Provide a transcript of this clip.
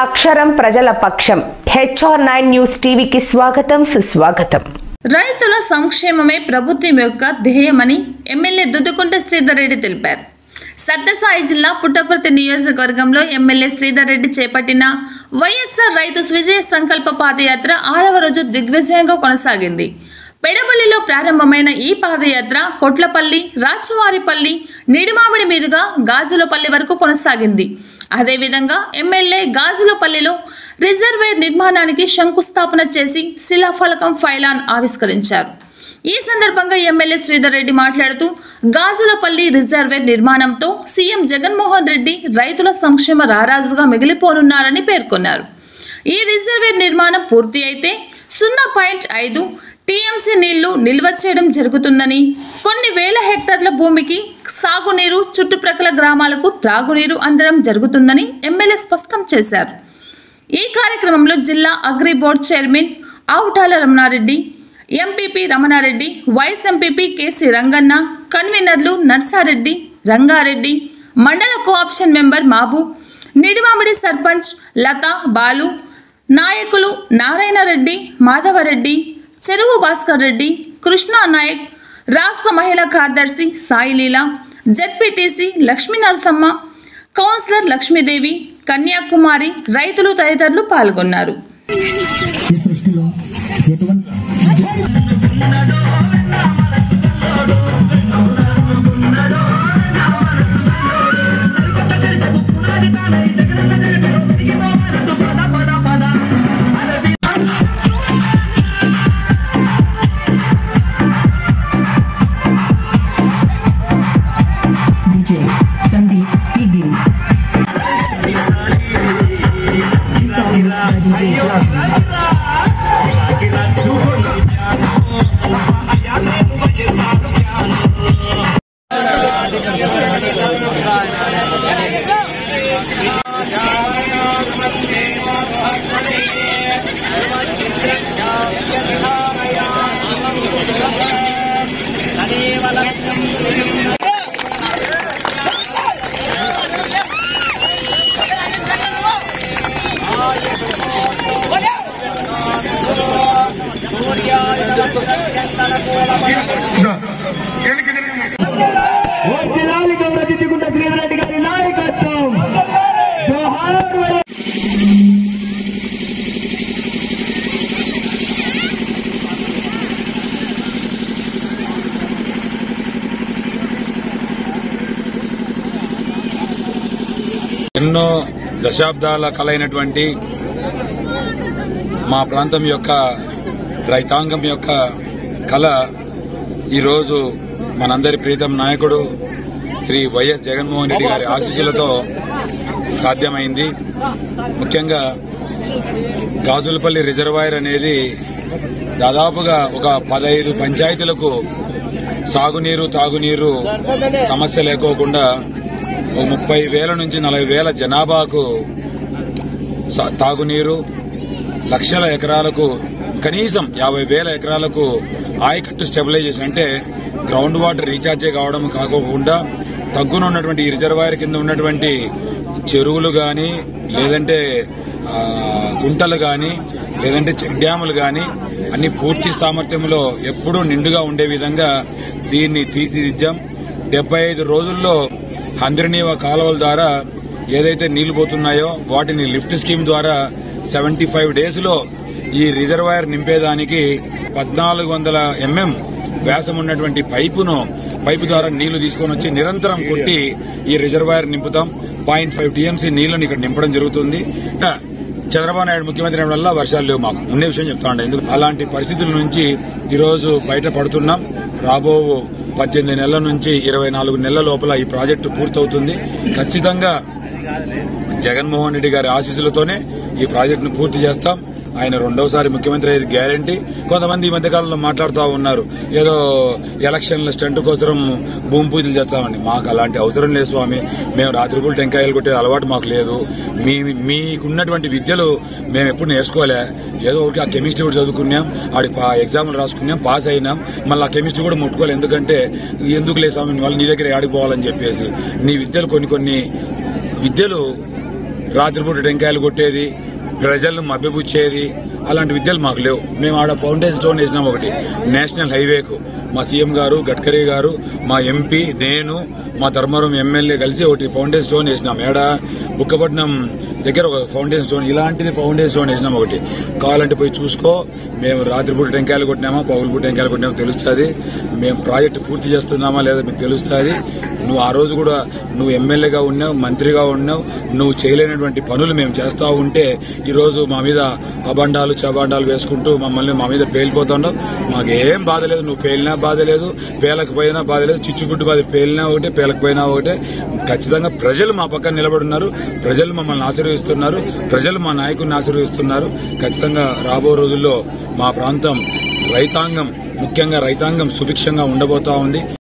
అక్షరం ప్రజల పక్షం HR9 న్యూస్ టీవీకి స్వాగతం సుస్వాగతం. రైతుల సంక్షేమమే ప్రభుత్వం యొక్క ధ్యేయమని ఎమ్మెల్యే దుద్దుకుంట శ్రీధర్ రెడ్డి తెలిపారు. సత్యసాయి జిల్లా పుట్టపర్తి నియోజకవర్గంలో ఎమ్మెల్యే శ్రీధర్ రెడ్డి చేపట్టిన వైఎస్ఆర్ రైతు విజయ సంకల్ప పాదయాత్ర 6వ రోజు దిగ్విజయంగా కొనసాగింది. పెడబల్లిలో ప్రారంభమైన ఈ పాదయాత్ర కొట్లపల్లి, రాచవారిపల్లి, నిడిమామిడి మీదుగా గాజులపల్లి వరకు కొనసాగింది. అదేవిధంగా ఎమ్మెల్యే గాజులపల్లిలో రిజర్వేర్ నిర్మాణానికి శంకుస్థాపన చేసి శిలాఫలకం ఫైలాన్ ఆవిష్కరించారు. ఈ సందర్భంగా ఎమ్మెల్యే శ్రీధర్ రెడ్డి మాట్లాడుతూ గాజులపల్లి రిజర్వేర్ నిర్మాణంతో సీఎం జగన్మోహన్ రెడ్డి రైతుల సంక్షేమ రారాజుగా మిగిలిపోనున్నారని పేర్కొన్నారు. ఈ రిజర్వేర్ నిర్మాణం పూర్తి అయితే 0.5 TMC నీళ్లు నిల్వ చేయడం జరుగుతుందని, కొన్ని వేల హెక్టార్ల భూమికి సాగునీరు, చుట్టుప్రక్కల గ్రామాలకు త్రాగునీరు అందడం జరుగుతుందని ఎమ్మెల్యే స్పష్టం చేశారు. ఈ కార్యక్రమంలో జిల్లా agri board chairman Avutala Ramana Reddy, MPP Ramana Reddy, vice MPP KC Ranganna, కన్వీనర్లు నర్సారెడ్డి, రంగారెడ్డి, మండల కోఆప్షన్ మెంబర్ మహబూబ్, నిడిమామిడి సర్పంచ్ లతా, బాలు, నాయకులు నారాయణరెడ్డి, మాధవరెడ్డి, చెరువు భాస్కర్ రెడ్డి, కృష్ణా నాయక్, రాష్ట్ర మహిళా కార్యదర్శి సాయిలీల, జెడ్పీటీసీ లక్ష్మీ నరసమ్మ, కౌన్సిలర్ లక్ష్మీదేవి, కన్యాకుమారి, రైతులు తదితరులు పాల్గొన్నారు. ఎన్నో దశాబ్దాల కలైనటువంటి మా ప్రాంతం యొక్క రైతాంగం యొక్క కళ ఈరోజు మనందరి ప్రీతం నాయకుడు శ్రీ వైఎస్ జగన్మోహన్ రెడ్డి గారి ఆశీస్సులతో సాధ్యమైంది. ముఖ్యంగా గాజులపల్లి రిజర్వాయర్ అనేది దాదాపుగా ఒక 15 పంచాయతీలకు సాగునీరు, తాగునీరు సమస్య లేకోకుండా 30,000 నుంచి 40,000 జనాభాకు తాగునీరు, లక్షల ఎకరాలకు కనీసం 50,000 ఎకరాలకు ఆయకట్టు స్టెబిలైజేషన్ అంటే గ్రౌండ్ వాటర్ రీఛార్జే కావడం కాకుండా తగ్గునున్నటువంటి ఈ రిజర్వాయర్ కింద ఉన్నటువంటి చెరువులు గాని, లేదంటే గుంటలు గాని, లేదంటే చెక్ డ్యాములు గాని అన్ని పూర్తి సామర్థ్యంలో ఎప్పుడూ నిండుగా ఉండే విధంగా దీన్ని తీర్చిదిద్దాం. 75 రోజుల్లో హంద్రినీవ కాలువల ద్వారా ఏదైతే నీళ్లు పోతున్నాయో వాటిని లిఫ్ట్ స్కీమ్ ద్వారా 75 డేస్ లో ఈ రిజర్వాయర్ నింపేదానికి 1400 mm వ్యాసం ఉన్నటువంటి పైపు ద్వారా నీళ్లు తీసుకొని వచ్చి నిరంతరం కొట్టి ఈ రిజర్వాయర్ నింపుతాం. 0.5 TMC నీళ్లను ఇక్కడ నింపడం జరుగుతుంది. చంద్రబాబు నాయుడు ముఖ్యమంత్రి అయిన వల్ల వర్షాలు లేవు, మాకు ఉండే విషయం చెప్తా ఉండే. ఎందుకు అలాంటి పరిస్థితుల నుంచి ఈరోజు బయటపడుతున్నాం. రాబో 18 నెలల నుంచి 24 నెలల లోపల ఈ ప్రాజెక్టు పూర్తవుతుంది. ఖచ్చితంగా జగన్మోహన్ రెడ్డి గారి ఆశీస్సులతోనే ఈ ప్రాజెక్టును పూర్తి చేస్తాం. ఆయన రెండోసారి ముఖ్యమంత్రి అయ్యేది గ్యారంటీ. కొంతమంది ఈ మధ్యకాలంలో మాట్లాడుతూ ఉన్నారు, ఏదో ఎలక్షన్ల స్టంట్ కోసం భూమి పూజలు చేస్తామని. మాకు అలాంటి అవసరం లేదు స్వామి. మేము రాత్రిపూట టెంకాయలు కొట్టే అలవాటు మాకు లేదు. మీకున్నటువంటి విద్యలు మేము ఎప్పుడు నేర్చుకోలే. ఏదో ఒకటి ఆ కెమిస్ట్రీ కూడా చదువుకున్నాం, ఆడి ఎగ్జామ్లు రాసుకున్నాం, పాస్ అయినాం. మళ్ళీ ఆ కెమిస్ట్రీ కూడా ముట్టుకోవాలి. ఎందుకంటే ఎందుకు లేదు స్వామి వాళ్ళు నీ దగ్గర ఆడిపోవాలని చెప్పేసి. నీ విద్యలు కొన్ని విద్యలు రాత్రిపూట టెంకాయలు కొట్టేది, ప్రజలను మభ్యపుచ్చేది అలాంటి విద్యలు మాకు లేవు. మేము ఆడ ఫౌండేషన్ స్టోన్ వేసినాం. ఒకటి నేషనల్ హైవేకు మా సీఎం గారు, గడ్కరీ గారు, మా ఎంపీ, నేను, మా ధర్మవరం ఎమ్మెల్యే కలిసి ఒకటి ఫౌండేషన్ స్టోన్ వేసినాం. ఏడ బుక్కపట్నం దగ్గర ఒక ఫౌండేషన్ స్టోన్, ఇలాంటిది ఫౌండేషన్ స్టోన్ వేసినాం. ఒకటి కావాలంటే పోయి చూసుకో. మేము రాత్రిపూట టెంకాయలు కొట్టినామా, పగులుపూట టెంకాయలు కొట్టినామా తెలుస్తుంది. మేము ప్రాజెక్టు పూర్తి చేస్తున్నామా లేదా మీకు తెలుస్తుంది. నువ్వు ఆ రోజు కూడా నువ్వు ఎమ్మెల్యేగా ఉన్నావు, మంత్రిగా ఉన్నావు, నువ్వు చేయలేనటువంటి పనులు మేము చేస్తా ఉంటే ఈరోజు మా మీద అబండాలు చబాండాలు వేసుకుంటూ మా మీద పేలిపోతున్నావు. మాకేం బాధ లేదు. నువ్వు పేలినా బాధ లేదు, పేలకపోయినా బాధ లేదు. చిచ్చుగుడ్డు బాధ పేలినా ఒకటే, పేలకపోయినా ఒకటే. ఖచ్చితంగా ప్రజలు మా పక్కన నిలబడున్నారు. ప్రజలు మమ్మల్ని ఆశీర్వదిస్తున్నారు. ప్రజలు మా నాయకుడిని ఆశీర్వదిస్తున్నారు. ఖచ్చితంగా రాబో రోజుల్లో మా ప్రాంతం రైతాంగం, ముఖ్యంగా రైతాంగం సుభిక్షంగా ఉండబోతా ఉంది.